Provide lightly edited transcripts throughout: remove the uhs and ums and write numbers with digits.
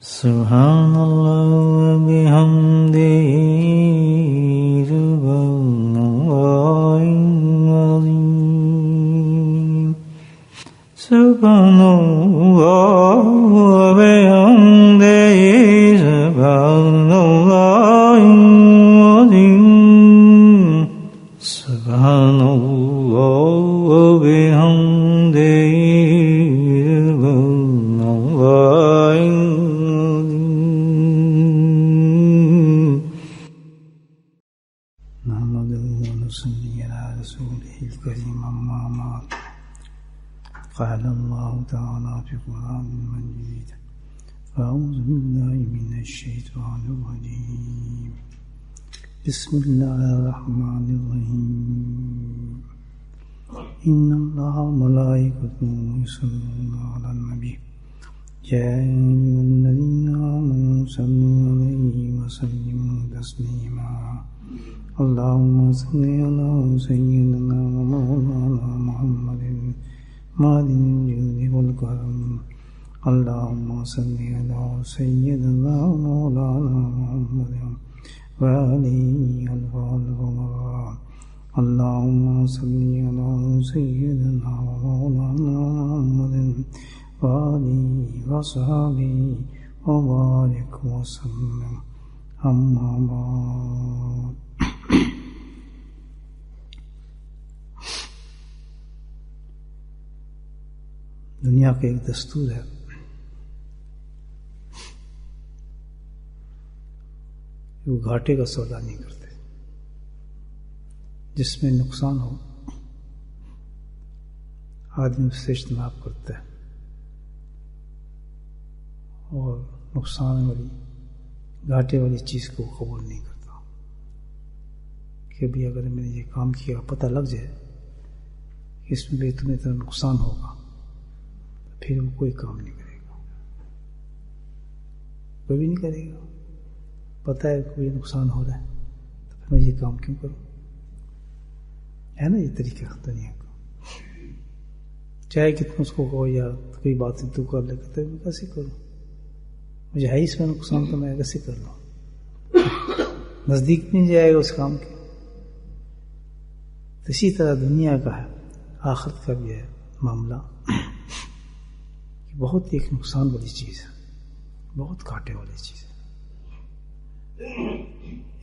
سبحان اللہ و بحمدہ سبحان اللہ العظیم سبحان اللہ و بحمدہ سبحان اللہ العظیم سبحان اللہ و بحمدہ قال الله تعالى في القرآن المجيد أعوذ بالله من الشيطان الرجيم بسم الله الرحمن الرحيم إن الله وملائكته يصلون على النبي يا أيها الذين آمنوا صلوا عليه وسلموا تسليما اللهم صل على سيدنا ومولانا محمد معدن الجود والكرم اللهم صل على سيدنا ومولانا محمد وآله الغالب اللهم صل على سيدنا ومولانا محمد وآله وصحبه وبارك وسلم أما بعد دنیا کا ایک دستور ہے وہ گھاٹے کا سودا نہیں کرتے. جس میں نقصان ہو آدمی اس سے اجتناب کرتا ہے اور نقصان والی گھاٹے والی چیز کو قبول نہیں کرتا کہ بھی اگر میں نے یہ کام کیا پتہ لگ جائے کہ اس میں بھی تمہیں اتنا نقصان ہوگا پھر وہ کوئی کام نہیں کرے گا, کوئی بھی نہیں کرے گا. پتہ ہے کوئی نقصان ہو رہا ہے تو پھر میں یہ کام کیوں کروں. ہے نا یہ طریقہ دنیا کا, چاہے کتنا اس کو کہو یا کوئی بات تو کر لے تو میں کیسے کروں, مجھے ہے اس میں نقصان تو میں کیسے کر لوں. نزدیک نہیں جائے گا اس کام کے. تو اسی طرح دنیا کا ہے, آخرت کا بھی ہے معاملہ. بہت ایک نقصان والی چیز ہے, بہت گھاٹے والی چیز ہے.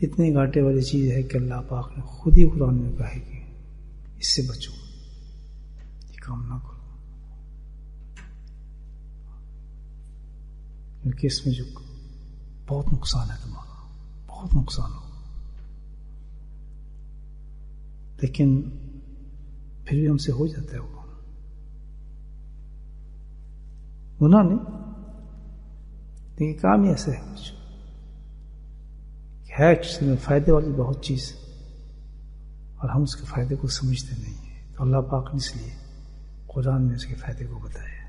اتنے گھاٹے والی چیز ہے کہ اللہ پاک نے خود ہی قرآن میں کہا ہے کہ اس سے بچو, یہ کام نہ کرو, کیونکہ اس میں جو بہت نقصان ہے تمہارا, بہت نقصان ہو. لیکن پھر بھی ہم سے ہو جاتا ہے وہ گناہ نہیں, لیکن کام ہی ایسا ہے کچھ ہے میں فائدے والی بہت چیز اور ہم اس کے فائدے کو سمجھتے نہیں ہیں. تو اللہ پاک نے اس لیے قرآن میں اس کے فائدے کو بتایا ہے.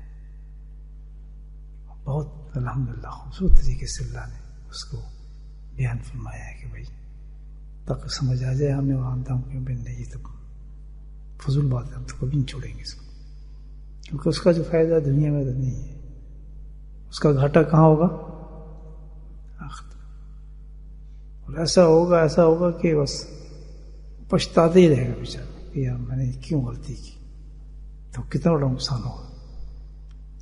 بہت الحمدللہ خوبصورت طریقے سے اللہ نے اس کو بیان فرمایا ہے کہ بھائی تک سمجھ آ جائے ہمیں وہاں دام کیوں بن نہیں, تو فضول بات ہے, ہم تو کبھی نہیں چھوڑیں گے اس کو, کیونکہ اس کا جو فائدہ دنیا میں تو نہیں ہے, اس کا گھاٹا کہاں ہوگا آخرت. اور ایسا ہوگا کہ بس پچھتاتے ہی رہے گا بیچارہ کہ یار میں نے کیوں غلطی کی, تو کتنا بڑا نقصان ہوگا.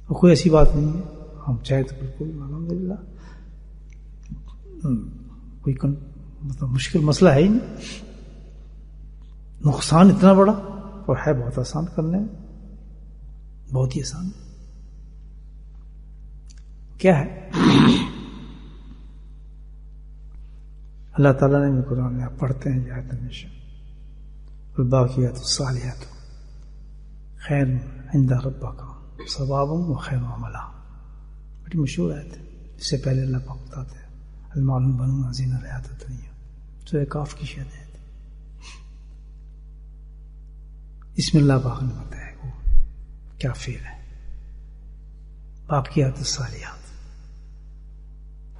اور کوئی ایسی بات نہیں ہے, ہم چاہے تو بالکل الحمدللہ کوئی مطلب مشکل مسئلہ ہے ہی نہیں. نقصان اتنا بڑا اور ہے بہت آسان کرنے میں, بہت ہی آسان. کیا ہے اللہ تعالیٰ نے قرآن میں آپ پڑھتے ہیں آیت ہمیشہ, الباقیات الصالحات خیر عند ربک ثوابا وخیر عملا. بڑی مشہور آیت ہے. اس سے پہلے اللہ پاک بتاتے ہیں المال والبنون زینۃ الحیات الدنیا, سورہ کاف کی شاید آیت. اس میں اللہ پاک نے بتایا وہ کیا فعل ہے, باقیات الصالحات.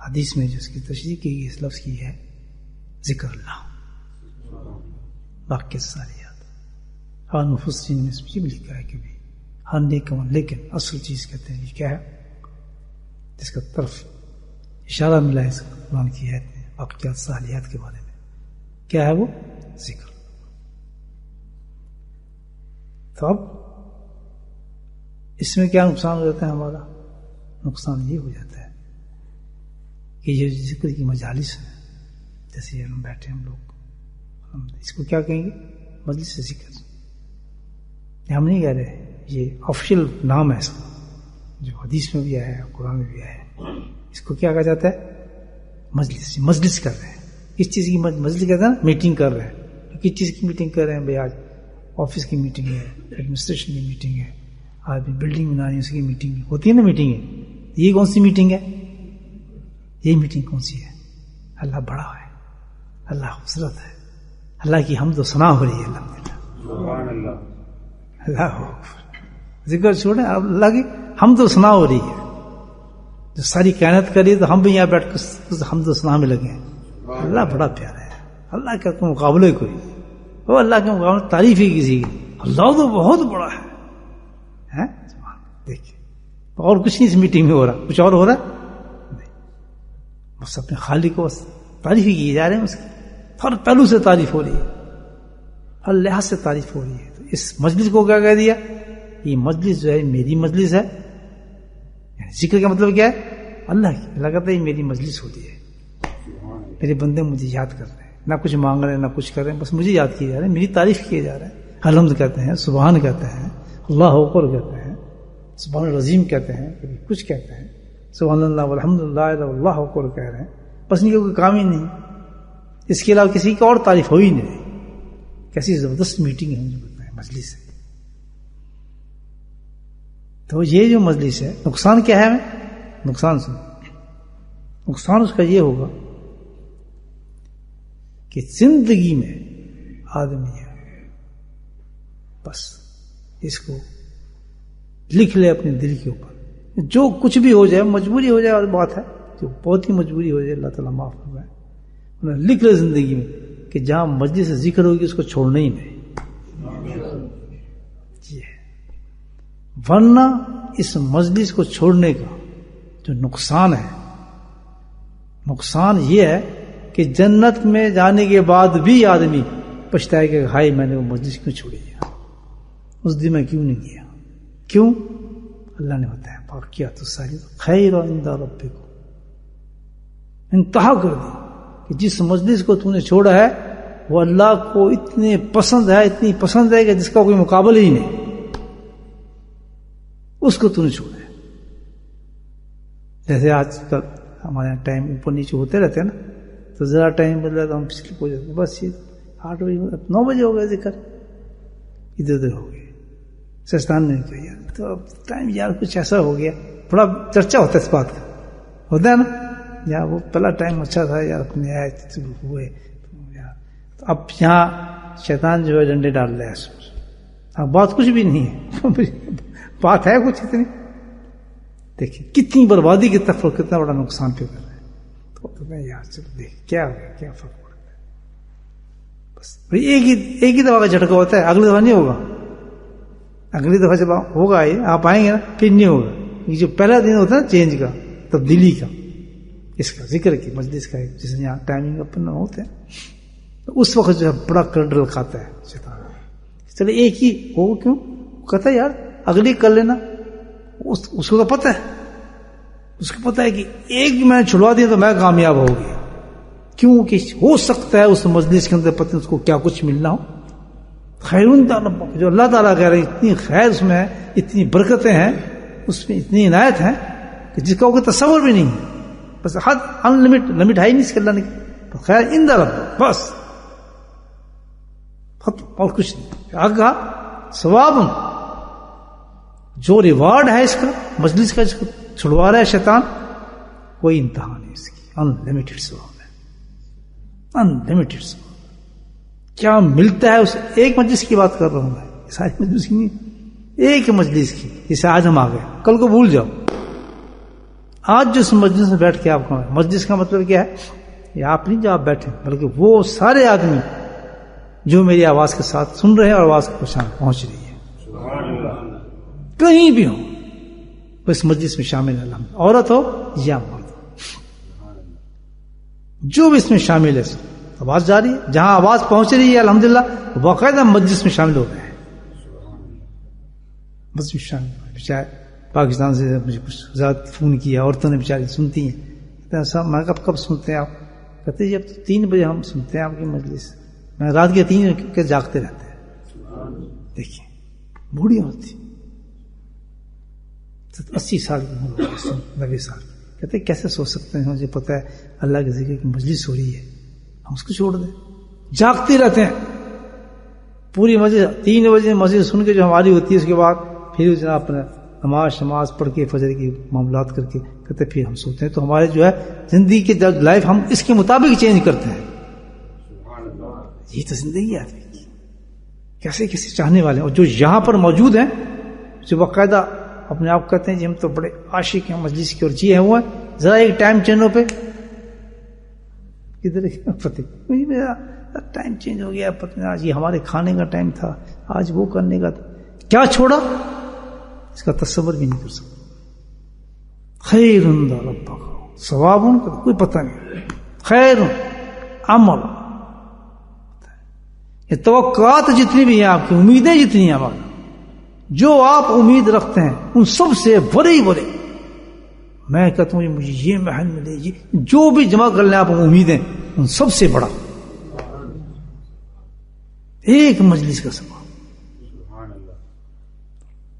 حدیث میں جس کی تشریح کی گئی اس لفظ کی ہے ذکر اللہ, باقیات الصالحات. اور مفسرین نے اس میں بھی لکھا ہے کہ بھی ہر نیک عمل, لیکن اصل چیز کہتے ہیں یہ کیا ہے جس کا طرف اشارہ ملا ہے اس قرآن کی آیت میں واقعات صالحات کے بارے میں. کیا ہے وہ؟ ذکر. تو اب اس میں کیا نقصان ہو جاتا ہے ہمارا؟ نقصان یہ ہو جاتا ہے کہ یہ ذکر کی مجالس ہے، جیسے ہم بیٹھے ہم لوگ، ہم اس کو کیا کہیں گے؟ مجلس ذکر. ہم نہیں کہہ رہے، یہ آفیشیل نام ہے اس کا، جو حدیث میں بھی آیا ہے، قرآن میں بھی آیا ہے. اس کو کیا کہا جاتا ہے؟ مجلس. مجلس کر رہے ہیں. کس چیز کی مجلس کہتے ہیں؟ میٹنگ کر رہے ہیں. کس چیز کی میٹنگ کر رہے ہیں بھائی؟ آج آفس کی میٹنگ ہے، ایڈمنسٹریشن کی میٹنگ ہے، آج بلڈنگ بنانی ہے اس کی میٹنگ ہوتی ہے نا. میٹنگ ہے، یہ کون سی میٹنگ ہے؟ یہ میٹنگ کون سی ہے؟ اللہ بڑا ہے، اللہ خوبصورت ہے، اللہ کی حمد و ثنا ہو رہی ہے. الحمدللہ، اللہ ذکر چھوڑیں، اللہ کی حمد و ثنا ہو رہی ہے. جو ساری کائنات کری تو ہم بھی یہاں بیٹھ کر حمد و ثنا میں لگے ہیں. اللہ بڑا پیارا ہے، اللہ کا کوئی مقابلہ کوئی نہیں. وہ اللہ کے مقابلے تعریف ہی کسی کی. اللہ تو بہت بڑا ہے. دیکھیے، اور کچھ نہیں اس میٹنگ میں ہو رہا، کچھ اور ہو رہا نہیں، بس اپنے خالق کو بس تعریف ہی کی جا رہے ہیں. اس کی ہر پہلو سے تعریف ہو رہی ہے، ہر لحاظ سے تعریف ہو رہی ہے. تو اس مجلس کو کیا کہہ دیا؟ یہ مجلس جو ہے میری مجلس ہے. یعنی ذکر کا مطلب کیا ہے؟ اللہ کی. اللہ کہتا ہے یہ میری مجلس ہوتی ہے، میرے بندے مجھے یاد کر رہے ہیں، نہ کچھ مانگ رہے ہیں نہ کچھ کر رہے ہیں، بس مجھے یاد کیے جا رہے ہیں، میری تعریف کیے جا رہے ہیں. الحمد کہتے ہیں، سبحان کہتے ہیں، اللہ اکبر کہتے ہیں، سبحان العظیم کہتے ہیں، کبھی کچھ کہتے ہیں، سبحان اللہ والحمد للہ اللہ اکبر کہہ رہے ہیں. بس ان کا کوئی کام ہی نہیں، اس کے علاوہ کسی کی اور تعریف ہو ہی نہیں. کیسی زبردست میٹنگ ہے مجھے بتائیں، مجلس ہے. تو یہ جو مجلس ہے، نقصان کیا ہے؟ نقصان سن، نقصان اس کا یہ ہوگا کہ زندگی میں آدمی ہے بس اس کو لکھ لے اپنے دل کے اوپر، جو کچھ بھی ہو جائے، مجبوری ہو جائے اور بات ہے، جو بہت ہی مجبوری ہو جائے اللہ تعالیٰ معاف فرمائے، لکھ لے زندگی میں کہ جہاں مجلس ذکر ہوگی اس کو چھوڑنا ہی نہیں. ورنہ اس مجلس کو چھوڑنے کا جو نقصان ہے، نقصان یہ ہے کہ جنت میں جانے کے بعد بھی آدمی پچھتائے کہ ہائے میں نے وہ مجلس کیوں چھوڑی ہے، اس دن میں کیوں نہیں گیا. کیوں؟ اللہ نے بتایا واقعات ساری خیر عند ربکم، انتہا کر دی کہ جس مجلس کو تو نے چھوڑا ہے وہ اللہ کو اتنے پسند ہے، اتنی پسند ہے کہ جس کا کوئی مقابلہ ہی نہیں، اس کو تو نے چھوڑا ہے. جیسے آج کل ہمارے یہاں ٹائم اوپر نیچے ہوتے رہتے ہیں نا، تو ذرا ٹائم بدلا تو ہم پچھلے ہو جاتے ہیں، بس یہ 8 بجے 9 بجے ہو گئے ذکر، ادھر ادھر ہو گئے، سستان نے کیا یار. تو اب ٹائم یار کچھ ایسا ہو گیا، بڑا چرچا ہوتا ہے اس بات کا، ہوتا ہے نا یار وہ پہلا ٹائم اچھا تھا یار، اپنے آئے ہوئے یار. تو اب یہاں شیطان جو ہے ڈنڈے ڈال رہا ہے اس پر. اب بات کچھ بھی نہیں ہے، بات ہے کچھ اتنی. دیکھیں کتنی بربادی کی طرف، کتنا بڑا نقصان پہ کر رہے ہیں. تو یار چلو دیکھ کیا ہو گیا، کیا فرق پڑتا ہے. بس ایک ہی دفعہ کا جھٹکا ہوتا ہے، اگلی دفعہ نہیں ہوگا. اگلی دفعہ جب ہوگا یہ آپ آئیں گے نا پھر نہیں ہوگا. یہ جو پہلا دن ہوتا ہے چینج کا، تبدیلی کا، اس کا ذکر کی مجلس کا، جس میں یہاں ٹائمنگ اپنا ہوتے ہیں، تو اس وقت جو ہے بڑا کرڈل کھاتا ہے شیطان. چلے ایک ہی ہو، کیوں کہتا ہے یار اگلی کر لینا. اس کو تو پتہ ہے، اس کو پتہ ہے کہ ایک بھی میں نے چھڑوا دیا تو میں کامیاب ہو گیا. کیونکہ ہو سکتا ہے اس مجلس کے اندر پتہ اس کو کیا کچھ ملنا ہو. خیرون جو اللہ تعالیٰ کہہ رہے ہیں اتنی خیر اس میں ہے، اتنی برکتیں ہیں اس میں، اتنی عنایت ہیں کہ جس کا کوئی تصور بھی نہیں ہے. بس حد لمٹ ہے ہی نہیں اس کے اللہ نے. خیر عند رب، بس اور کچھ نہیں. آگا ثواب، جو ریوارڈ ہے اس کا مجلس کا، جس کو چھڑوا رہا ہے شیطان، کوئی انتہا نہیں اس کی. انلمیٹڈ ثواب ہے، انلمیٹڈ ثواب. کیا ملتا ہے اس ایک مجلس کی بات کر رہا ہوں میں، ساری مجلس کی نہیں، ایک مجلس کی. جیسے آج ہم آ گئے، کل کو بھول جاؤ. آج جس مجلس میں بیٹھ کے آپ کو، مجلس کا مطلب کیا ہے؟ یہ آپ نہیں جو آپ بیٹھے، بلکہ وہ سارے آدمی جو میری آواز کے ساتھ سن رہے ہیں اور آواز کو پہنچ رہی ہے، کہیں بھی ہو اس مجلس میں شامل ہے. عورت ہو یا مرد ہو، جو بھی اس میں شامل ہے آواز جاری ہے. جہاں آواز پہنچ رہی ہے الحمدللہ باقاعدہ مجلس میں شامل ہو رہے ہیں. مجلس میں شامل ہو رہے ہیں. پاکستان سے مجھے کچھ زیادہ فون کیا, عورتوں نے بیچاری سنتی ہیں. کہتے ہیں صاحب میں کب سنتے ہیں آپ؟ کہتے ہیں جب 3 بجے ہم سنتے ہیں آپ کی مجلس. میں رات کے 3 بجے جاگتے رہتے ہیں. دیکھیں بوڑھی ہوتی 80 سال کی عمر, 90 سال. کہتے کیسے سو سکتے ہیں, مجھے پتہ ہے اللہ کے ذکر کی مجلس ہو رہی ہے, ہم اس کو چھوڑ دیں. جاگتے رہتے ہیں پوری مسجد. 3 بجے مسجد سن کے جو ہماری ہوتی ہے اس کے بعد پھر جناب اپنا نماز پڑھ کے فجر کی معاملات کر کے کہتے پھر ہم سوتے ہیں. تو ہمارے جو ہے زندگی کے لائف ہم اس کے مطابق چینج کرتے ہیں. یہ تو زندگی ہے آدمی کی. کیسے کیسے چاہنے والے ہیں, اور جو یہاں پر موجود ہیں جو باقاعدہ اپنے آپ کہتے ہیں جی ہم تو بڑے عاشق ہیں مجلس کے, اور جی ہیں وہ ذرا ایک ٹائم چینجوں پہ کدھر پتہ میرا ٹائم چینج ہو گیا, پتہ نہیں آج یہ ہمارے کھانے کا ٹائم تھا, آج وہ کرنے کا تھا, کیا چھوڑا اس کا تصور بھی نہیں کر سکتا. خیر ربک ثواب ان کا کوئی پتہ نہیں, خیر عمل. یہ توقعات جتنی بھی ہیں آپ کی, امیدیں جتنی ہیں ہماری, جو آپ امید رکھتے ہیں ان سب سے بڑے میں کہتا ہوں مجھے یہ محل ملے گی, جو بھی جمع کر لیں آپ امیدیں ان سب سے بڑا ایک مجلس کا سبب.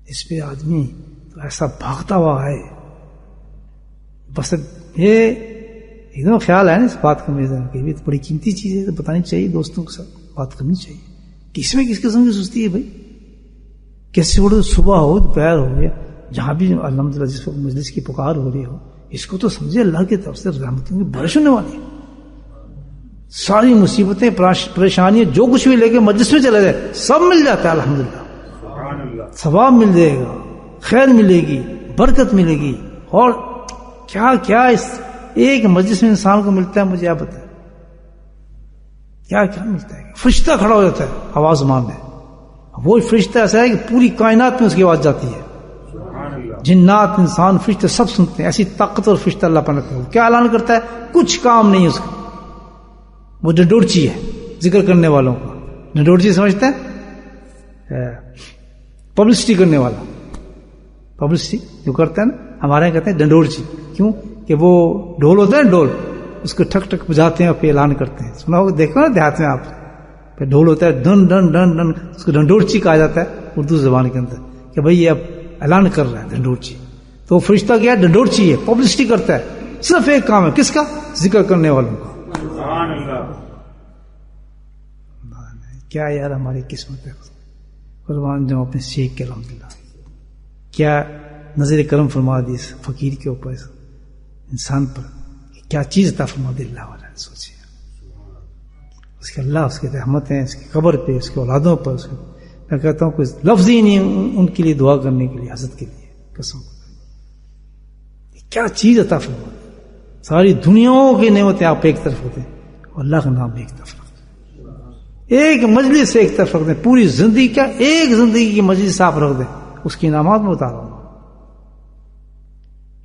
اس پہ آدمی تو ایسا بھاگتا ہوا ہے, بس یہ ایک دم خیال ہے نا اس بات کا میرے کہ یہ بڑی قیمتی چیز ہے, تو بتانی چاہیے, دوستوں کے ساتھ بات کرنی چاہیے کہ اس میں کس قسم کی سستی ہے بھائی. کیسے بڑے صبح ہو دوپہر ہو گیا, جہاں بھی الحمدللہ جس وقت مجلس کی پکار ہو رہی ہو, اس کو تو سمجھے اللہ کی طرف سے رحمتوں کی بارش ہونے والی ہے. ساری مصیبتیں پریشانیاں جو کچھ بھی لے کے مجلس میں چلا جائے سب مل جاتا ہے الحمدللہ. ثواب مل جائے گا, خیر ملے گی, برکت ملے گی, اور کیا کیا اس ایک مجلس میں انسان کو ملتا ہے مجھے آپ بتائیں کیا کیا ملتا ہے. فرشتہ کھڑا ہو جاتا ہے آواز ماننے, وہ فرشتہ ایسا ہے کہ پوری کائنات میں اس کی آواز جاتی ہے. جنات انسان فرشتے سب سنتے ہیں. ایسی طاقت اور فرشتہ اللہ پاک نے کیا اعلان کرتا ہے, کچھ کام نہیں اس کا. وہ ڈنڈورچی ہے ذکر کرنے والوں کا. ڈنڈورچی سمجھتے ہیں پبلسٹی کرنے والا, پبلسٹی جو کرتا ہے نا, ہمارے یہاں کہتے ہیں ڈنڈورچی. کیوں کہ وہ ڈھول ہوتا ہے نا, ڈھول اس کو ٹھک ٹھک بجاتے ہیں اور پھر اعلان کرتے ہیں. سنا ہوگا, دیکھو نا دیہات میں آپ, پھر ڈھول ہوتا ہے ڈن ڈن ڈن ڈن, اس کو ڈنڈورچی کہا جاتا ہے اردو زبان کے اندر کہ بھئی یہ اب اعلان کر رہا ہے ڈنڈورچی. تو وہ فرشتہ کیا ہے, ڈنڈورچی ہے, پبلسٹی کرتا ہے. صرف ایک کام ہے, کس کا, ذکر کرنے والوں کا. کیا یار ہماری قسمت ہے, قربان جو اپنے شیخ کے الحمدللہ کیا نظر کرم فرما دی اس فقیر کے اوپر, انسان پر کیا چیز عطا فرما دی اللہ والا. سوچیے اس کے اللہ, اس کی رحمتیں, اس کی قبر پہ, اس کے اولادوں پر, اس کے میں کہتا ہوں کوئی لفظ ہی نہیں ان کے لیے دعا کرنے کے لیے, حضرت کے لیے قسم. کیا چیز عطا فرما دی. ساری دنیاؤں کی نعمتیں آپ ایک طرف ہوتے ہیں اور اللہ کا نام ایک طرف رکھتے ہیں. ایک مجلس سے ایک طرف رکھ دیں, پوری زندگی کیا ایک زندگی کی مجلس آپ رکھ دیں, اس کی انعامات میں بتا رہا ہوں.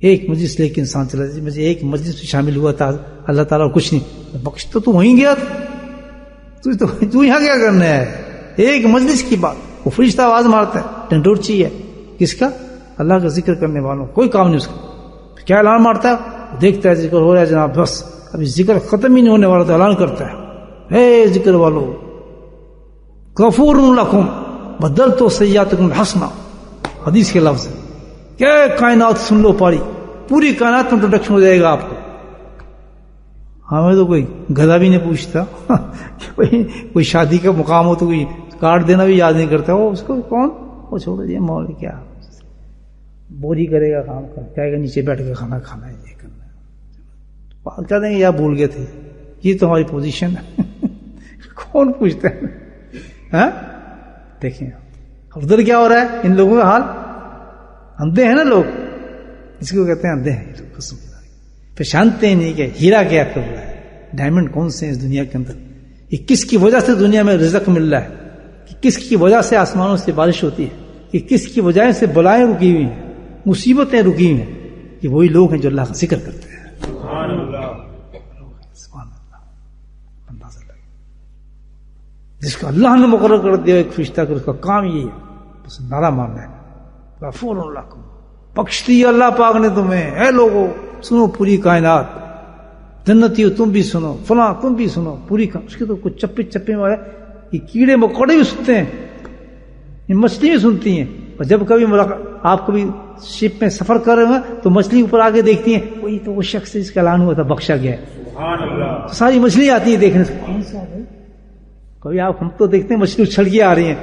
ایک مجلس لے کے انسان چلا جائے, مجھے ایک مجلس میں شامل ہوا تھا اللہ تعالیٰ کچھ نہیں بخش, تو وہیں گیا تھا, تو یہاں کیا کرنا ہے. ایک مجلس کی بات, وہ فرشتہ آواز مارتا ہے, ڈنڈورچی ہے کس کا, اللہ کا ذکر کرنے والوں, کوئی کام نہیں اس کا. کیا اعلان مارتا ہے, دیکھتا ہے ذکر ہو رہا ہے جناب, بس ابھی ذکر ختم ہی نہیں ہونے والا تو اعلان کرتا ہے, اے ذکر والو غفور لکم بدلت سیئاتکم حسنا. حدیث کے لفظ ہے, کیا کائنات سن لو پاری, پوری کائنات میں انٹروڈکشن ہو جائے گا آپ کو. ہمیں تو کوئی گدھا بھی نہیں پوچھتا کوئی شادی کا مقام ہو تو کوئی کارڈ دینا بھی یاد نہیں کرتا. وہ اس کو کون, وہ چھوڑ دیا مول, کیا بوری کرے گا کام کر, کہے گا نیچے بیٹھ کے کھانا کھانا ہے, یہ کرنا ہے. کہہ دیں گے یا بھول گئے تھے, یہ تو ہماری پوزیشن ہے. کون پوچھتا ہے. دیکھیں ادھر کیا ہو رہا ہے, ان لوگوں کا حال, اندھے ہیں نا لوگ, اس کو کہتے ہیں اندھے ہیں لوگ, قسم پہچانتے ہی نہیں کہ ہیرا کیا کر رہا ہے, ڈائمنڈ کون سے ہیں اس دنیا کے اندر, یہ کس کی وجہ سے دنیا میں رزق مل رہا ہے, کہ کس کی وجہ سے آسمانوں سے بارش ہوتی ہے, کہ کس کی وجہ سے بلائیں رکی ہوئی ہیں, مصیبتیں رکی ہوئی ہیں, کہ وہی لوگ ہیں جو اللہ کا ذکر کرتے ہیں. سبحان اللہ اندازہ لگے. جس کو اللہ نے مقرر کر دیا ایک فرشتہ کہ اس کا کام یہ ہے بس نعرہ مارنا ہے غفور لکم، بخش دیا اللہ پاک نے تمہیں. اے لوگو سنو پوری کائنات، جنتی ہو تم بھی سنو، فلاں تم بھی سنو، پوری اس کے تو کچھ چپے چپے والے یہ کیڑے مکوڑے بھی سنتے ہیں، یہ مچھلی بھی سنتی ہیں. اور جب کبھی آپ کبھی شپ میں سفر کر رہے ہیں تو مچھلی اوپر آگے دیکھتی ہیں، وہی تو وہ شخص جس کا اعلان ہوا تھا بخشا گیا ہے. تو ساری مچھلی آتی ہیں دیکھنے سے. کبھی آپ ہم تو دیکھتے ہیں مچھلی اچھل کے آ رہی ہیں،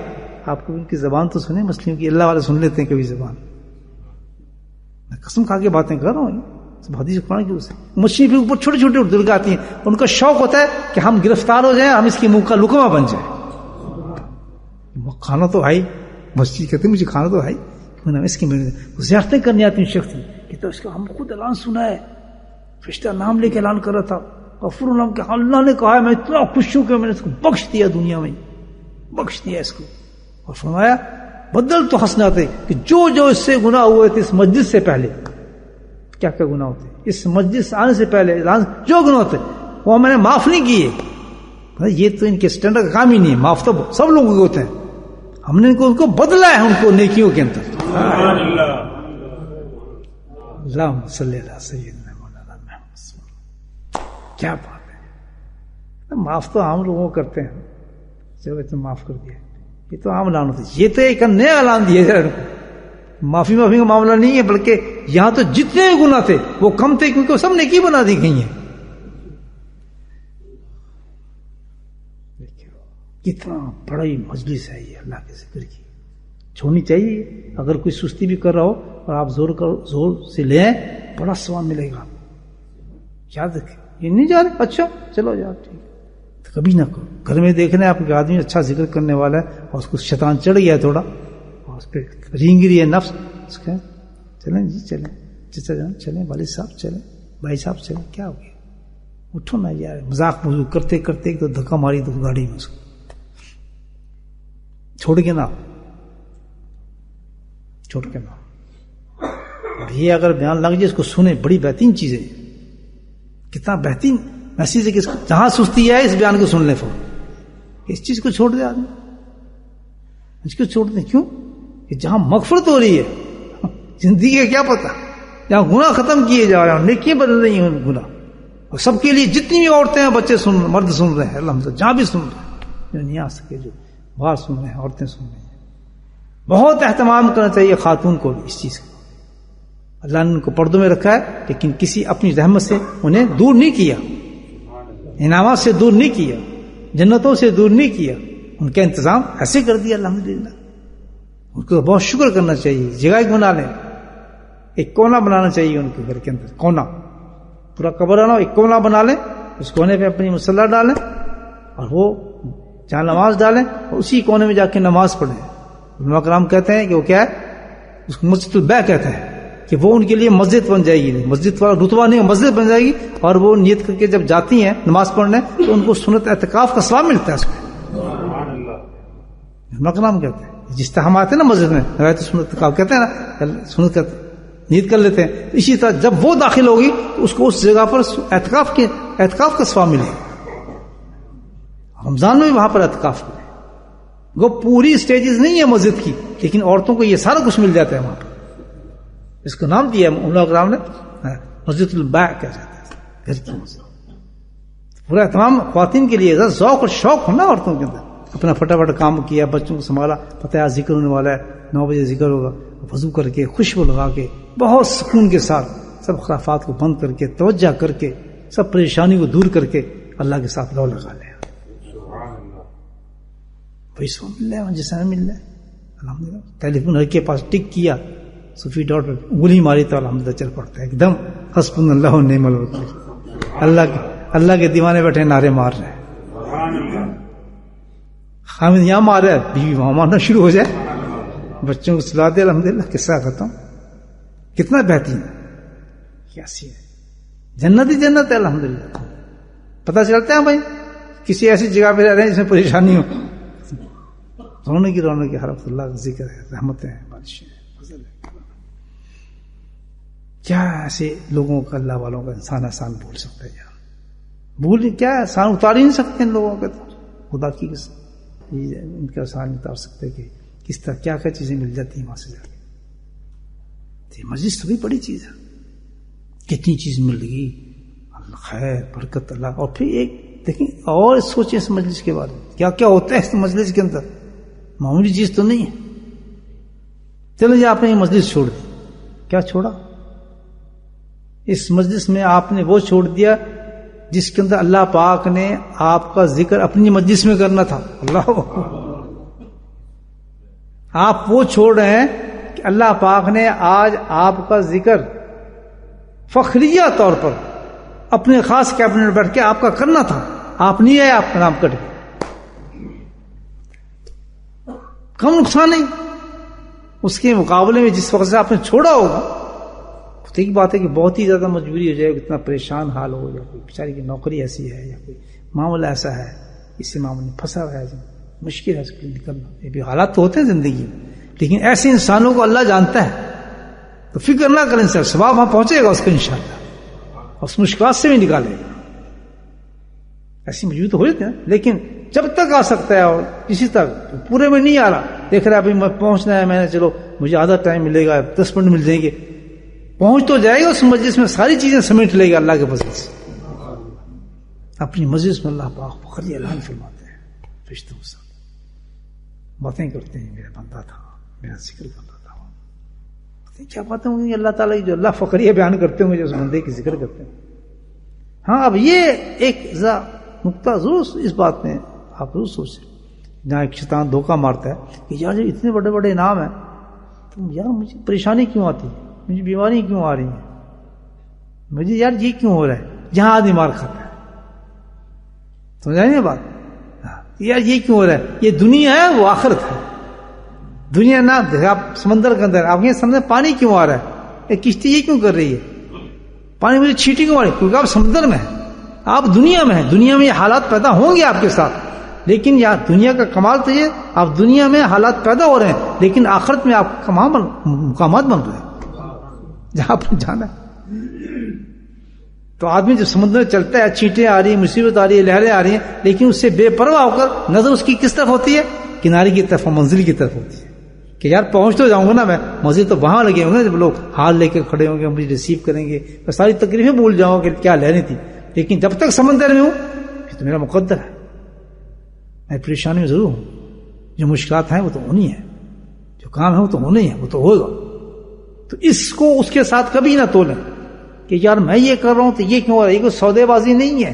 آپ کبھی ان کی زبان تو سنیں مچھلیوں کی، اللہ والے سن لیتے ہیں کبھی زبان. میں قسم کھا کے باتیں کر رہا ہوں، حدیث قرآن کی اسے مچھلی پھر اوپر چھوٹے چھوٹے اڑ کے آتی ہیں. ان کا شوق ہوتا ہے کہ ہم گرفتار ہو جائیں، ہم اس کے منہ کا لقمہ بن جائیں. کھانا تو ہے، مچھلی کہتے ہیں مجھے کھانا تو ہے، اس کی زیارتیں کرنے آتی ہیں شخص کہ تو اس کا ہم خود اعلان سنا ہے، فرشتہ نام لے کے اعلان کر رہا تھا غفور الرحیم کہ اللہ نے کہا ہے میں اتنا خوش ہوں کہ میں نے اس کو بخش دیا، دنیا میں بخش دیا اس کو. اور فرمایا بدل تو حسناتے کہ جو اس سے گناہ ہوئے تھے اس مجلس سے پہلے، کیا کیا گناہ ہوتے اس مجلس آنے سے پہلے جو گناہ ہوتے وہ میں نے معاف نہیں کیے. یہ تو ان کے اسٹینڈرڈ کا کام ہی نہیں ہے، معاف تو سب لوگوں کے ہوتے ہیں، ہم نے ان کو بدلا ہے ان کو نیکیوں کے اندر. اللہم صلی اللہ سیدنا مولانا محمد. کیا بات ہے، معاف تو ہم لوگوں کرتے ہیں، چلو اتنا معاف کر دیا، یہ تو عام اعلان ہوتا ہے. یہ تو ایک نیا اعلان دیا جائے، معافی کا معاملہ نہیں ہے، بلکہ یہاں تو جتنے گناہ تھے وہ کم تھے کیونکہ وہ سب نیکی بنا دی گئی ہیں. کتنا بڑی مجلس ہے یہ اللہ کے ذکر کی، چھوڑنی چاہیے. اگر کوئی سستی بھی کر رہا ہو اور آپ زور سے لیں بڑا ثواب ملے گا. یاد رکھیں یہ نہیں جا رہے، اچھا چلو یار ٹھیک، تو کبھی نہ کرو. گھر میں دیکھنا ہے آپ کے آدمی اچھا ذکر کرنے والا ہے اور اس کو شیطان چڑھ گیا ہے تھوڑا اور اس پہ رینگ رہی ہے نفس، اس کا چلیں جی چلیں چچا جان چلیں، والد صاحب چلیں، بھائی صاحب چلیں، کیا ہو گیا اٹھو نہ یار. مذاق موضوع کرتے کرتے ایک تو دھکا ماری تو گاڑی میں اس کو چھوڑ کے نہ. اور یہ اگر بیان لگ جائے اس کو سنیں، بڑی بہترین چیز ہے، کتنا بہترین میسیج ہے کہ جہاں سستی ہے اس بیان کو سن لیں فوراً. اس چیز کو چھوڑ دے آدمی، اس کو چھوڑ دیں. کیوں کہ جہاں مغفرت ہو رہی ہے زندگی کا کیا پتہ، جہاں گناہ ختم کیے جا رہے ہیں، نیکیاں بدل رہی ہیں گناہ. اور سب کے لیے جتنی بھی عورتیں ہیں، بچے سن، مرد سن رہے ہیں، الحمدللہ جہاں بھی سن رہے ہیں، جو نہیں آ سکے جو باہر سن رہے ہیں، عورتیں سن رہی ہیں. بہت اہتمام کرنا چاہیے خاتون کو بھی اس چیز کا. اللہ نے ان کو پردوں میں رکھا ہے لیکن کسی اپنی رحمت سے انہیں دور نہیں کیا، انعامات سے دور نہیں کیا، جنتوں سے دور نہیں کیا. ان کا انتظام ایسے کر دیا الحمدللہ. ان کو بہت شکر کرنا چاہیے. جگہ ایک بنا لیں، ایک کونا بنانا چاہیے ان کے گھر کے اندر، کونا پورا قبر نہ ہو، ایک کونا بنا لیں، اس کونے پہ اپنی مصلی ڈالیں اور وہ جہاں نماز ڈالیں اور اسی کونے میں جا کے نماز پڑھیں. علماء کرام کہتے ہیں کہ وہ کیا ہے، اس کو مسجد البیع کہتے ہیں کہ وہ ان کے لیے مسجد بن جائے گی. مسجد والا رتبہ نہیں، مسجد بن جائے گی. اور وہ نیت کر کے جب جاتی ہیں نماز پڑھنے تو ان کو سنت اعتکاف کا ثواب ملتا ہے اس میں. علماء کرام کہتے ہیں جس طرح ہم آتے ہیں نا مسجد میں روایت سنت اعتکاف کہتے ہیں نا، سنت کا نیت کر لیتے ہیں، اسی طرح جب وہ داخل ہوگی تو اس کو اس جگہ پر اعتکاف کا ثواب ملے گا. رمضان میں بھی وہاں پر اعتکاف کریں. وہ پوری سٹیجز نہیں ہے مسجد کی، لیکن عورتوں کو یہ سارا کچھ مل جاتا ہے وہاں پر. اس کو نام دیا علماء کرام نے مسجد البیع کہا جاتا ہے، گھر کی مسجد. پورا تمام خواتین کے لیے ذوق اور شوق ہونا عورتوں کے اندر. اپنا فٹافٹ کام کیا، بچوں کو سنبھالا، پتہ ہے ذکر ہونے والا ہے، 9 بجے ذکر ہوگا، وضو کر کے خوشبو لگا کے بہت سکون کے ساتھ سب خرافات کو بند کر کے توجہ کر کے سب پریشانی کو دور کر کے اللہ کے ساتھ لو لگا لیں. وہی سو مل رہا ہے جیسا مل رہا ہے الحمدللہ. ٹیلی فون ہر کے پاس ٹک کیا، صوفی ڈاٹ پر انگلی ماری تو الحمدللہ چل پڑتا ہے ایک دم. حسبنا اللہ و نعم الوکیل. اللہ کے دیوانے بیٹھے نعرے مار رہے ہیں. خامد یہاں مار رہا ہے، بیوی وہاں مارنا شروع ہو جائے، بچوں کو سلا دے، الحمدللہ قصہ ختم. کتنا بہترین ہے، کیسی ہے جنت ہی جنت ہے الحمدللہ. پتہ چلتا ہے بھائی کسی ایسی جگہ پہ رہ رہے ہیں جس میں پریشانی ہو، رونے کی حرف اللہ کا ذکر ہے، رحمتیں ہیں، بارشیں ہیں، فضل ہے. کیا ایسے لوگوں کا، اللہ والوں کا انسان آسان بول سکتا ہے یار. بھول کیا ہے، سان اتار ہی نہیں سکتے ان لوگوں کے تو خدا کی قسم، ان کا سان نہیں اتار سکتے کہ کس طرح کیا کیا چیزیں مل جاتی ہیں وہاں سے جا کے. مجلس تو بھی بڑی چیز ہے، کتنی چیز مل گئی، اللہ خیر برکت اللہ. اور پھر ایک دیکھیں اور سوچیں اس مجلس کے بارے میں، کیا کیا ہوتا ہے اس مجلس کے اندر، معمولی چیز تو نہیں ہے. چلو جی آپ نے یہ مجلس چھوڑ دی، کیا چھوڑا؟ اس مجلس میں آپ نے وہ چھوڑ دیا جس کے اندر اللہ پاک نے آپ کا ذکر اپنی مجلس میں کرنا تھا. اللہ آپ وہ چھوڑ رہے ہیں کہ اللہ پاک نے آج آپ کا ذکر فخریہ طور پر اپنے خاص کیبنٹ میں بیٹھ کے آپ کا کرنا تھا، آپ نہیں آئے، آپ کا نام کٹ گیا. کم نقصان نہیں اس کے مقابلے میں جس وقت سے آپ نے چھوڑا ہوگا. ٹھیک بات ہے کہ بہت ہی زیادہ مجبوری ہو جائے، اتنا پریشان حال ہو، یا کوئی بیچاری کی نوکری ایسی ہے، یا کوئی معاملہ ایسا ہے، اس سے معاملے میں پھنسا ہوا ہے، مشکل ہے اس کے لیے نکلنا. یہ بھی حالات تو ہوتے ہیں زندگی میں، لیکن ایسے انسانوں کو اللہ جانتا ہے، تو فکر نہ کریں سر، ثواب وہاں پہنچے گا اس کو انشاءاللہ، اور اس مشکلات سے بھی نکالے گا. ایسی مجبوری تو ہو جاتی ہے، لیکن جب تک آ سکتا ہے، اور کسی تک پورے میں نہیں آ رہا، دیکھ رہا ہے ابھی میں پہنچنا ہے، میں نے چلو مجھے آدھا ٹائم ملے گا، 10 منٹ مل جائیں گے، پہنچ تو جائے گا اس مجلس میں، ساری چیزیں سمیٹ لے گا اللہ کے فضل سے. اپنی مجلس میں اللہ پاک فخری اعلان فرماتے ہیں، فرشتوں سے باتیں کرتے ہیں، میرا بندہ تھا، میرا ذکر کرتا تھا. کیا باتیں ہوں گی اللہ تعالیٰ کی جو اللہ فخریہ بیان کرتے ہوں گے، جو اس بندے کی ذکر کرتے ہیں. ہاں اب یہ ایک نقطہ ضرور اس بات میں آپ ضرور سوچیں، جہاں ایک شیطان دھوکہ مارتا ہے کہ یار جو اتنے بڑے بڑے انعام ہیں، تو یار مجھے پریشانی کیوں آتی ہے، مجھے بیماری کیوں آ رہی ہے، مجھے یار یہ کیوں ہو رہا ہے. جہاں آدمی مار کھاتا ہے، سمجھائیں گے بات، یار یہ کیوں ہو رہا ہے، یہ دنیا ہے وہ آخرت ہے. دنیا نہ آپ سمندر کے اندر، آپ یہ سمجھیں پانی کیوں آ رہا ہے، یہ کشتی یہ کیوں کر رہی ہے، پانی مجھے چھینٹی کیوں آ رہی ہے، کیونکہ آپ سمندر میں ہیں، آپ دنیا میں ہیں. دنیا میں یہ حالات پیدا ہوں گے آپ کے ساتھ، لیکن یار دنیا کا کمال تو یہ، آپ دنیا میں حالات پیدا ہو رہے ہیں، لیکن آخرت میں آپ کا مقامات بن رہے ہیں جہاں پر جانا ہے. تو آدمی جب سمندر میں چلتا ہے، چینٹیں آ رہی ہیں، مصیبت آ رہی ہے، لہریں آ رہی ہیں، لیکن اس سے بے پرواہ ہو کر نظر اس کی کس طرف ہوتی ہے، کنارے کی طرف، منزل کی طرف ہوتی ہے، کہ یار پہنچ تو جاؤں گا نا میں، منزل تو وہاں لگے ہوں گے جب لوگ ہاتھ لے کے کھڑے ہوں گے، مجھے ریسیو کریں گے، میں ساری تکلیفیں بھول جاؤں کہ کیا لہریں تھی. لیکن جب تک سمندر میں ہوں یہ تو میرا مقدر ہے، میں پریشانی میں ضرور ہوں، جو مشکلات ہیں وہ تو ہونی ہے، جو کام ہے وہ تو ہونے ہی ہے، وہ تو ہوگا. تو اس کو اس کے ساتھ کبھی نہ تولیں کہ یار میں یہ کر رہا ہوں تو یہ کیوں ہو رہا ہے. یہ کوئی سودے بازی نہیں ہے،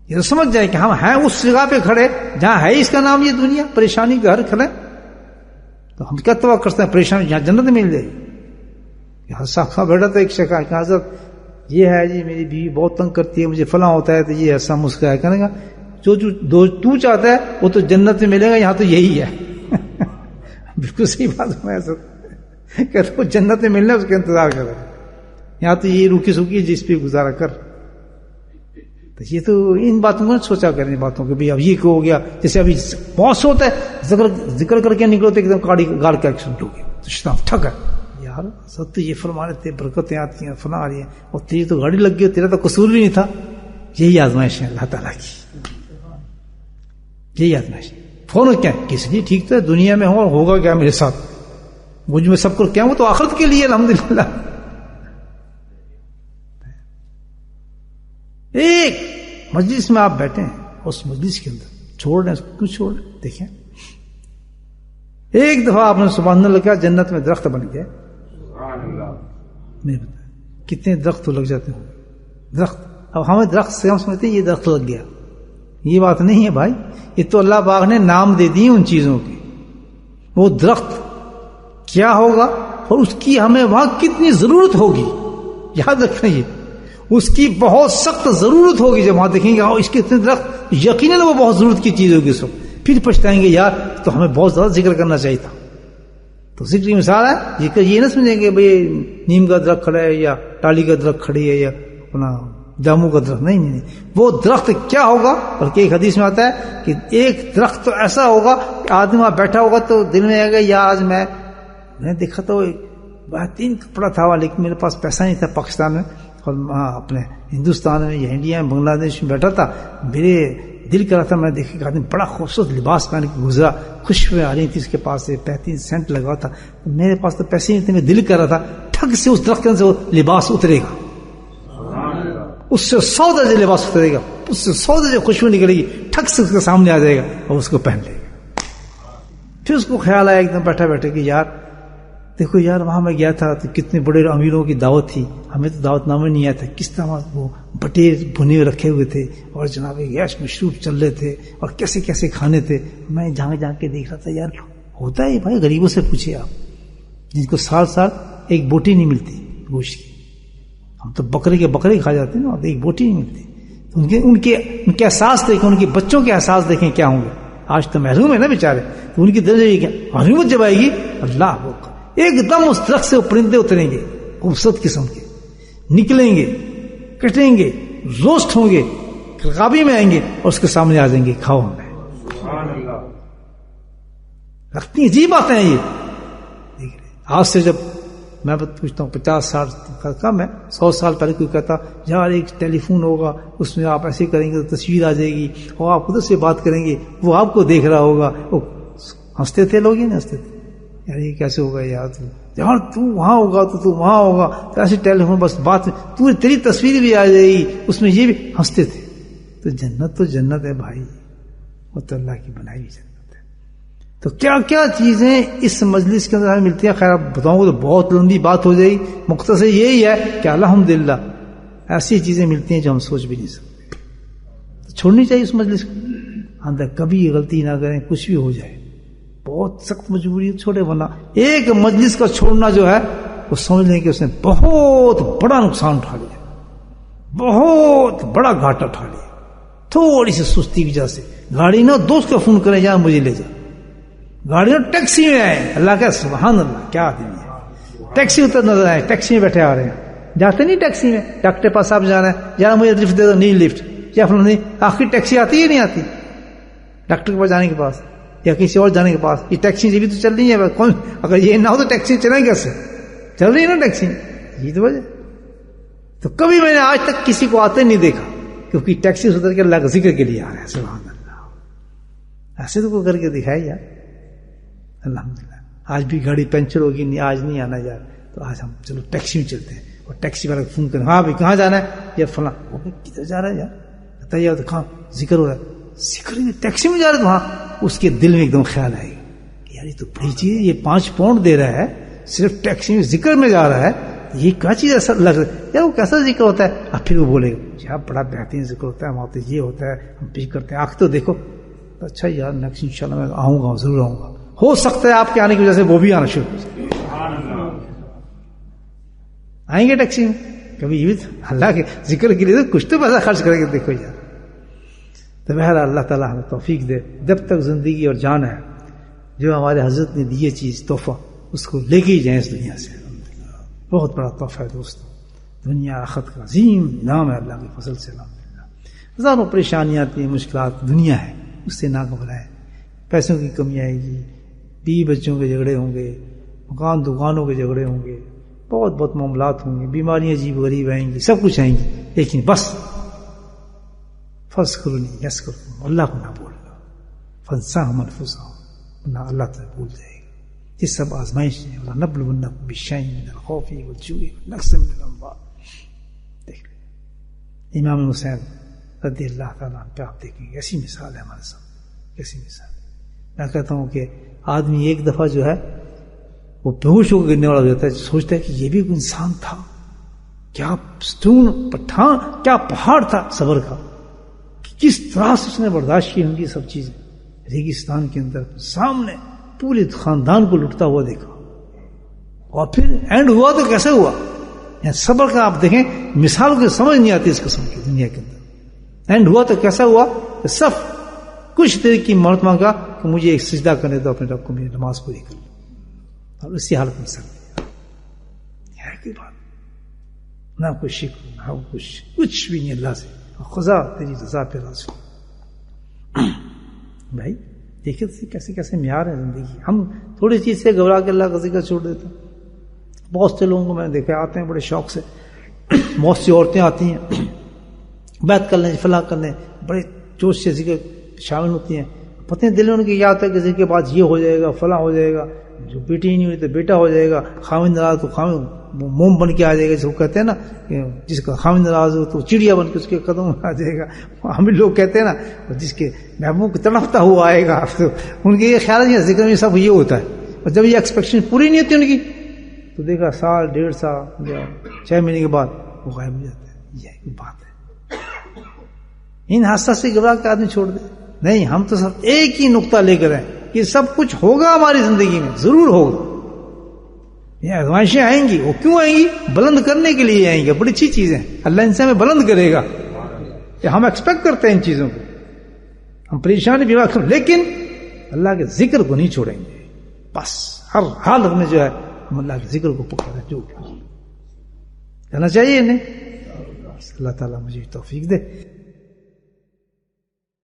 یہ تو سمجھ جائیں کہ ہم ہیں اس جگہ پہ کھڑے جہاں ہے اس کا نام یہ دنیا، پریشانی کا گھر کھڑے. تو ہم کیا توقع کرتے ہیں پریشانی جہاں جنت مل جائے. حضرت بیٹھا تھا ایک شخص کہ حضرت یہ ہے جی میری بیوی بہت تنگ کرتی ہے، مجھے فلاں ہوتا ہے، تو یہ ایسا مسکرایا کرنے گا، جو تو چاہتا ہے وہ تو جنت میں ملے گا، یہاں تو یہی ہے. بالکل صحیح بات ہے حضرت، کہ تو جنت میں ملنا اس کے انتظار کر رہا ہے، یہاں تو یہ روکی سوکی جس پہ گزارا کر. تو یہ تو ان باتوں کو سوچا کریں، باتوں کہ اب یہ ہو گیا. جیسے ابھی بہت سے ہوتا ہے، ذکر کر کے نکلو تو ایک دم گاڑی کا ایکسیڈنٹ ہو گیا، تو شیطان ٹھگ ہے، یار سب تو یہ فرما رہے تھے برکتیں آتی ہیں، فلاں آ رہی ہیں، اور تیری تو گاڑی لگ گئی، تیرا تو قصور بھی نہیں تھا. یہی آزمائش ہے اللہ تعالیٰ کی، یہی آزمائش. فون کیا کس لیے ٹھیک تو ہے، دنیا میں ہو اور ہوگا کیا میرے ساتھ، مجھ میں سب کچھ کیا وہ تو آخرت کے لیے الحمدللہ. ایک مجلس میں آپ بیٹھے ہیں، اس مجلس کے اندر چھوڑ رہے ہیں، اس کو کیوں چھوڑ رہے ہیں؟ دیکھیں ایک دفعہ آپ نے سبحان اللہ کہا، جنت میں درخت بن گیا. میں بتا کتنے درخت لگ جاتے ہوں درخت. اب ہمیں درخت سے ہم سمجھتے ہیں یہ درخت لگ گیا، یہ بات نہیں ہے بھائی. یہ تو اللہ پاک نے نام دے دی ان چیزوں کے. وہ درخت کیا ہوگا اور اس کی ہمیں وہاں کتنی ضرورت ہوگی، یاد رکھنا. یہ اس کی بہت سخت ضرورت ہوگی. جب وہاں دیکھیں گے اس کے اتنے درخت، یقیناً وہ بہت ضرورت کی چیز ہوگی اس وقت. پھر پچھتائیں گے یار تو ہمیں بہت زیادہ ذکر کرنا چاہیے تھا. تو ذکر کی مثال ہے یہ نہ سمجھیں گے بھئی نیم کا درخت کھڑا ہے یا ٹالی کا درخت کھڑی ہے یا اپنا جامو کا درخت. نہیں، وہ درخت کیا ہوگا. بلکہ ایک حدیث میں آتا ہے کہ ایک درخت تو ایسا ہوگا کہ آدمی وہاں بیٹھا ہوگا تو دل میں آئے گا یا آج میں دیکھا تو بہترین کپڑا تھا، لیکن میرے پاس پیسہ نہیں تھا پاکستان میں. اپنے ہندوستان میں یا انڈیا میں بنگلہ دیش میں بیٹھا تھا، میرے دل کر رہا تھا، میں دیکھا کہ آدمی بڑا خوبصورت لباس پہن کے گزرا، خوشبوئیں آ رہی تھی اس کے پاس سے، 35 سینٹ لگا تھا، میرے پاس تو پیسے نہیں تھے، میں دل کر رہا تھا ٹھگ سے اس درخت سے وہ لباس اترے گا، اس سے 100 درجے لباس اترے گا، اس سے 100 درجے خوشبو نکلے گی، ٹھگ سے اس کے سامنے آ جائے گا اور اس کو پہن لے گا۔ پھر اس کو خیال آیا ایک دم بیٹھا بیٹھے کہ یار دیکھو یار، وہاں میں گیا تھا تو کتنے بڑے امیروں کی دعوت تھی، ہمیں تو دعوت نامہ نہیں آیا تھا، کس طرح وہ بٹیر بھنے رکھے ہوئے تھے اور جناب یش مشروب چل رہے تھے اور کیسے کیسے کھانے تھے، میں جھانک جھانک کے دیکھ رہا تھا یار ہوتا ہے بھائی، غریبوں سے پوچھے آپ جن کو سال سال ایک بوٹی نہیں ملتی گوشت کی، ہم تو بکرے کھا جاتے ہیں نا، ایک بوٹی نہیں ملتی، ان کے احساس دیکھیں، ان کے بچوں کے احساس دیکھیں کیا ہوں گے، آج تو محروم ہے نا بیچارے، تو ان کی درجے کیا محرومت جب آئے گی، اللہ وہ ایک دم اس درخت سے وہ پرندے اتریں گے خوبصورت قسم کے، نکلیں گے، کٹیں گے، روسٹ ہوں گے، رقابی میں آئیں گے اور اس کے سامنے آ جائیں گے، کھاؤ ہمیں۔ لگتی عجیب باتیں ہیں یہ۔ آج سے جب میں پوچھتا ہوں 50 سال کا کم ہے، 100 سال پہلے کوئی کہتا یار ایک ٹیلی فون ہوگا، اس میں آپ ایسے کریں گے تو تصویر آ جائے گی اور آپ خود سے بات کریں گے، وہ آپ کو دیکھ رہا ہوگا، وہ ہنستے تھے لوگ ہی نہیں ہنستے تھے، یار یہ کیسے ہوگا یار، تو وہاں ہوگا تو وہاں ہوگا، تو ایسے ٹیلی فون بس بات تیری تصویر بھی آ جائے گی، اس میں یہ بھی ہنستے تھے۔ تو جنت ہے بھائی، وہ تو اللہ کی بنائی ہوئی جنت ہے۔ تو کیا کیا چیزیں اس مجلس کے اندر ملتی ہیں، خیر اب بتاؤں گا تو بہت لمبی بات ہو جائے گی، مختصر یہی ہے کہ الحمدللہ ایسی چیزیں ملتی ہیں جو ہم سوچ بھی نہیں سکتے، تو چھوڑنی چاہیے اس مجلس کو، اندر کبھی غلطی نہ کریں، کچھ بھی ہو جائے، بہت سخت مجبوری چھوڑے، ورنہ ایک مجلس کا چھوڑنا جو ہے وہ سمجھ لیں کہ اس نے بہت بڑا نقصان اٹھا لیا، بہت بڑا گھاٹا اٹھا لیا، تھوڑی سی سستی کی وجہ سے۔ گاڑی نہ دوست کو فون کریں جہاں مجھے لے جا، گاڑی نہ ٹیکسی میں آئے، اللہ کا سبحان اللہ کیا آدمی ہے، ٹیکسی اتر نظر آئے، ٹیکسی میں بیٹھے آ رہے ہیں، جاتے نہیں ٹیکسی میں، ڈاکٹر کے پاس آپ جا رہے ہیں، جہاں مجھے لفٹ دے دو، نہیں لفٹ، یا پھر نہیں، آخر ٹیکسی آتی ہے نہیں آتی ڈاکٹر کے پاس جانے کے پاس یا کسی اور جانے کے پاس، یہ ٹیکسی بھی تو چل رہی ہے، کون اگر یہ نہ ہو تو ٹیکسی چلیں کیسے، چل رہی ہے نا ٹیکسی، یہ تو وجہ۔ تو کبھی میں نے آج تک کسی کو آتے نہیں دیکھا، کیونکہ ٹیکسی سے اتر کے اللہ کا ذکر کے لیے آ رہے ہیں، سبحان اللہ، ایسے تو کوئی کر کے دکھائے یار، الحمدللہ۔ آج بھی گاڑی پنچر ہوگی، نہیں آج نہیں آنا یار، تو آج ہم چلو ٹیکسی میں چلتے ہیں، اور ٹیکسی والا فون کریں، ہاں بھائی کہاں جانا ہے، یا فلاں، کدھر جا رہا ہے یار، بتائیے، تو کہاں ذکر ہو رہا ہے، ذکر ٹیکسی میں جا رہے تو وہاں اس کے دل میں ایک دم خیال آئے گا کہ یار یہ تو بڑی چیز ہے، یہ 5 پاؤنڈ دے رہا ہے صرف ٹیکسی میں، ذکر میں جا رہا ہے، یہ کیا چیز ایسا لگ رہا ہے یار، وہ کیسا ذکر ہوتا ہے، اب پھر وہ بولے گا یار بڑا بہترین ذکر ہوتا ہے، وہاں تو یہ ہوتا ہے، ہم پیش کرتے ہیں، آنکھ تو دیکھو، اچھا یار نیکسٹ انشاءاللہ میں آؤں گا، ضرور آؤں گا، ہو سکتا ہے آپ کے آنے کی وجہ سے وہ بھی آنا شروع ہو جائے، آئیں گے ٹیکسی میں کبھی، یہ بھی اللہ کے ذکر کے لیے تو کچھ تو پیسہ خرچ کریں گے، دیکھو یار۔ تو بہرحال اللہ تعالیٰ ہمیں توفیق دے، جب تک زندگی اور جان ہے، جو ہمارے حضرت نے دی چیز تحفہ، اس کو لے کے ہی جائیں اس دنیا سے، بہت بڑا تحفہ ہے دوستو، دنیا آخرت کا عظیم انعام ہے اللہ کے فضل سے، الحمدللہ۔ ہزاروں پریشانیاں آتی ہیں، مشکلات، دنیا ہے، اس سے نہ گھبرائیں، پیسوں کی کمی آئے گی، بیوی بچوں کے جھگڑے ہوں گے، مکان دکانوں کے جھگڑے ہوں گے، بہت بہت معاملات ہوں گے، بیماریاں عجیب غریب آئیں گی، سب کچھ آئیں گی، لیکن بس فذکرونی یذکرکم، اللہ کو نہ بھولنا، فانساہم انفسہم، نہ اللہ تعالیٰ بھول جائے گا۔ یہ سب آزمائش ہے، وَلَنَبْلُوَنَّکُم بِشَیْءٍ مِّنَ الْخَوْفِ وَالْجُوعِ وَنَقْصٍ مِّنَ الْأَمْوَالِ۔ دیکھ لیں امام حسین رضی اللہ تعالیٰ عنہ پہ آپ دیکھیں گے، ایسی مثال ہے ہمارے سامنے، کیسی مثال ہے۔ میں کہتا ہوں کہ آدمی ایک دفعہ جو ہے وہ بہوش ہو کے گرنے والا ہو جاتا ہے، سوچتا ہے کہ یہ بھی کوئی انسان تھا، کیا ستون پٹھان، کیا پہاڑ تھا صبر کا، کس طرح سے اس نے برداشت کی ہوں گی سب چیزیں، ریگستان کے اندر سامنے پورے خاندان کو لٹتا ہوا دیکھا، اور پھر اینڈ ہوا تو کیسے ہوا، یعنی صبر کا آپ دیکھیں مثال کو سمجھ نہیں آتی اس قسم کی دنیا کے اندر، اینڈ ہوا تو کیسا ہوا کہ صرف کچھ دیر کی مہلت مانگا کہ مجھے ایک سجدہ کرنے دو اپنے رب کو، میری نماز پوری کر لوں، اور اسی حالت میں سر دیا، ہے کوئی بات نہ کوئی شکر نہ کچھ بھی نہیں اللہ سے، خدا تیری رضا پہ راضی ہو۔ بھائی دیکھیں کیسے کیسے معیار ہے زندگی، ہم تھوڑی چیز سے گھبرا کے اللہ کا ذکر چھوڑ دیتے ہیں۔ بہت سے لوگوں کو میں نے دیکھا آتے ہیں بڑے شوق سے، بہت سی عورتیں آتی ہیں بیعت کر لیں فلاں کر لیں, بڑے جوش سے ذکر شامل ہوتی ہیں, پتہ نہیں دل میں ان کی یاد ہے کہ ذکر کے بعد یہ ہو جائے گا فلاں ہو جائے گا, جو بیٹی ہی نہیں ہوئی تو بیٹا ہو جائے گا, خاوند ناراض تو خاوند موم بن کے آ جائے گا, جس کو کہتے ہیں نا کہ جس کا خاوند ناراض ہو تو چڑیا بن کے اس کے قدم میں آ جائے گا. ہم لوگ کہتے ہیں نا جس کے محبوب کو تڑپتا ہوا آئے گا, تو ان کے یہ خیال ہے ذکر میں سب یہ ہوتا ہے. اور جب یہ ایکسپیکٹیشن پوری نہیں ہوتی ان کی تو دیکھا سال 1.5 سال یا 6 مہینے کے بعد وہ غائب ہو جاتے ہیں. یہ بات ہے, ان حادثات سے گھبرا کے آدمی چھوڑ دے. نہیں, ہم تو سب ایک ہی نقطہ لے کر ہیں کہ سب کچھ ہوگا ہماری زندگی میں, ضرور ہوگا. یہ آزمائشیں آئیں گی, وہ کیوں آئیں گی؟ بلند کرنے کے لیے آئیں گی. بڑی اچھی چیزیں اللہ ان سے ہمیں بلند کرے گا, ہم ایکسپیکٹ کرتے ہیں ان چیزوں کو. ہم پریشانی بھی وقت, لیکن اللہ کے ذکر کو نہیں چھوڑیں گے. بس ہر حالت میں جو ہے ہم اللہ کے ذکر کو پکڑیں, جو کرنا چاہیے انہیں. اللہ تعالیٰ مجھے توفیق دے.